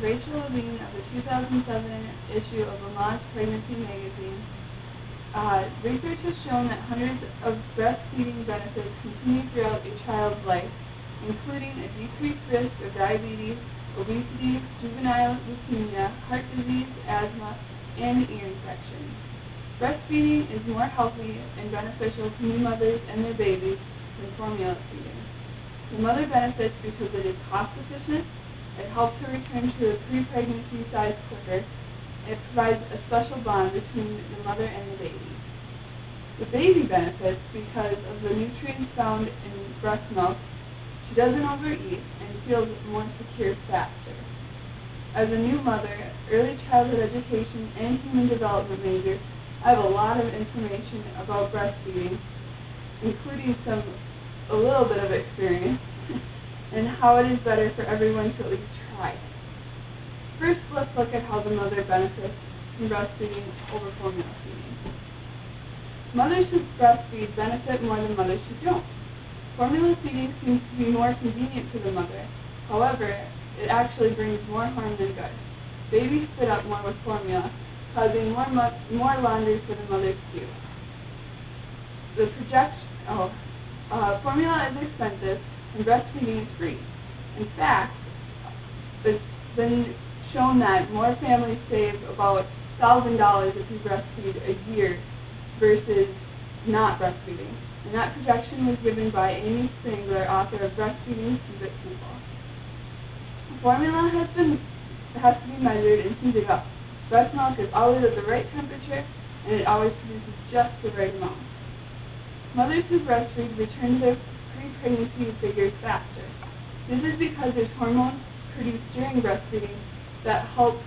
Rachel Levine of the 2007 issue of Lamaze Pregnancy Magazine. Research has shown that hundreds of breastfeeding benefits continue throughout a child's life, including a decreased risk of diabetes, obesity, juvenile leukemia, heart disease, asthma, and ear infections. Breastfeeding is more healthy and beneficial to new mothers and their babies than formula feeding. The mother benefits because it is cost efficient, it helps her return to her pre-pregnancy size quicker, and it provides a special bond between the mother and the baby. The baby benefits because of the nutrients found in breast milk. She doesn't overeat and feels more secure faster. As a new mother, early childhood education, and human development major, I have a lot of information about breastfeeding, including a little bit of experience, and how it is better for everyone to at least try it. First, let's look at how the mother benefits from breastfeeding over formula feeding. Mothers who breastfeed benefit more than mothers who don't. Formula feeding seems to be more convenient to the mother. However, it actually brings more harm than good. Babies spit up more with formula, causing more laundry for the mother to do. Formula is expensive and breastfeeding is free. In fact, it's been shown that more families save about $1,000 if you breastfeed a year versus not breastfeeding. And that projection was given by Amy Spangler, author of Breastfeeding, Keep It Simple. Formula has to be measured and heated up. Breast milk is always at the right temperature, and it always produces just the right amount. Mothers who breastfeed return to their pre-pregnancy figures faster. This is because there's hormones produced during breastfeeding that help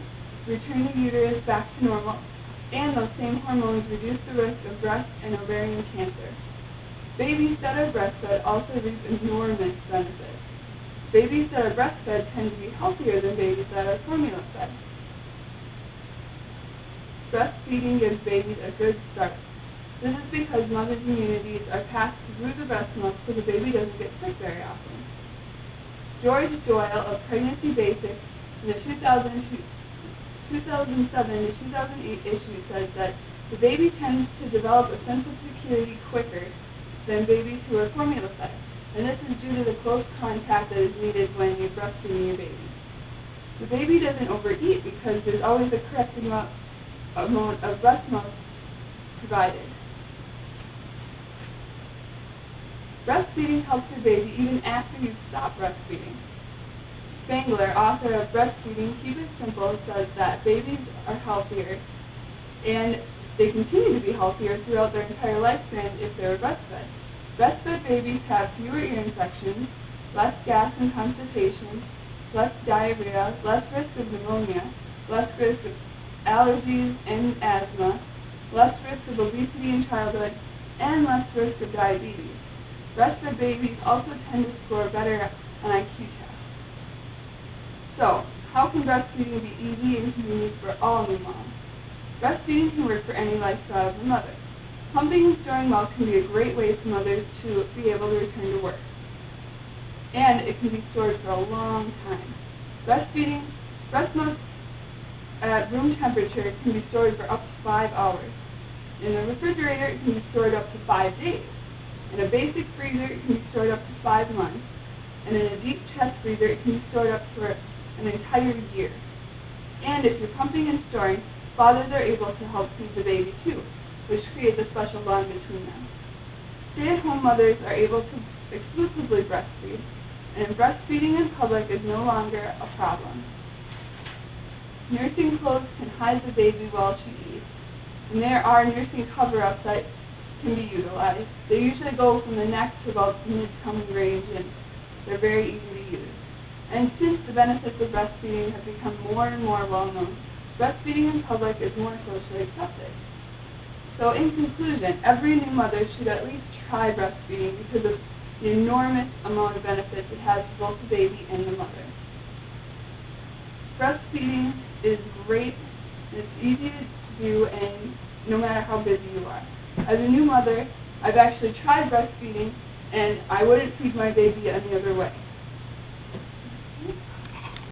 return the uterus back to normal, and those same hormones reduce the risk of breast and ovarian cancer. Babies that are breastfed also reap enormous benefits. Babies that are breastfed tend to be healthier than babies that are formula fed. Breastfeeding gives babies a good start. This is because mothers' immunities are passed through the breast milk so the baby doesn't get sick very often. George Doyle of Pregnancy Basics in the 2007 to 2008 issue says that the baby tends to develop a sense of security quicker than babies who are formula fed, and this is due to the close contact that is needed when you're breastfeeding your baby. The baby doesn't overeat because there's always the correct amount of breast milk provided. Breastfeeding helps your baby even after you stop breastfeeding. Spangler, author of Breastfeeding, Keep It Simple, says that babies are healthier and they continue to be healthier throughout their entire lifespan if they were breastfed. Breastfed babies have fewer ear infections, less gas and constipation, less diarrhea, less risk of pneumonia, less risk of allergies and asthma, less risk of obesity in childhood, and less risk of diabetes. Breastfed babies also tend to score better on IQ tests. So, how can breastfeeding be easy and convenient for all new moms? Breastfeeding can work for any lifestyle of the mother. Pumping and storing milk can be a great way for mothers to be able to return to work. And it can be stored for a long time. Breast milk at room temperature can be stored for up to 5 hours. In the refrigerator, it can be stored up to 5 days. In a basic freezer, it can be stored up to 5 months. And in a deep chest freezer, it can be stored up for an entire year. And if you're pumping and storing, fathers are able to help feed the baby too, which creates a special bond between them. Stay-at-home mothers are able to exclusively breastfeed, and breastfeeding in public is no longer a problem. Nursing clothes can hide the baby while she eats, and there are nursing cover-ups that can be utilized. They usually go from the neck to about the mid-tummy range, and they're very easy to use. And since the benefits of breastfeeding have become more and more well-known, breastfeeding in public is more socially accepted. So in conclusion, every new mother should at least try breastfeeding because of the enormous amount of benefits it has for both the baby and the mother. Breastfeeding is great, it's easy to do, and no matter how busy you are. As a new mother, I've actually tried breastfeeding, and I wouldn't feed my baby any other way.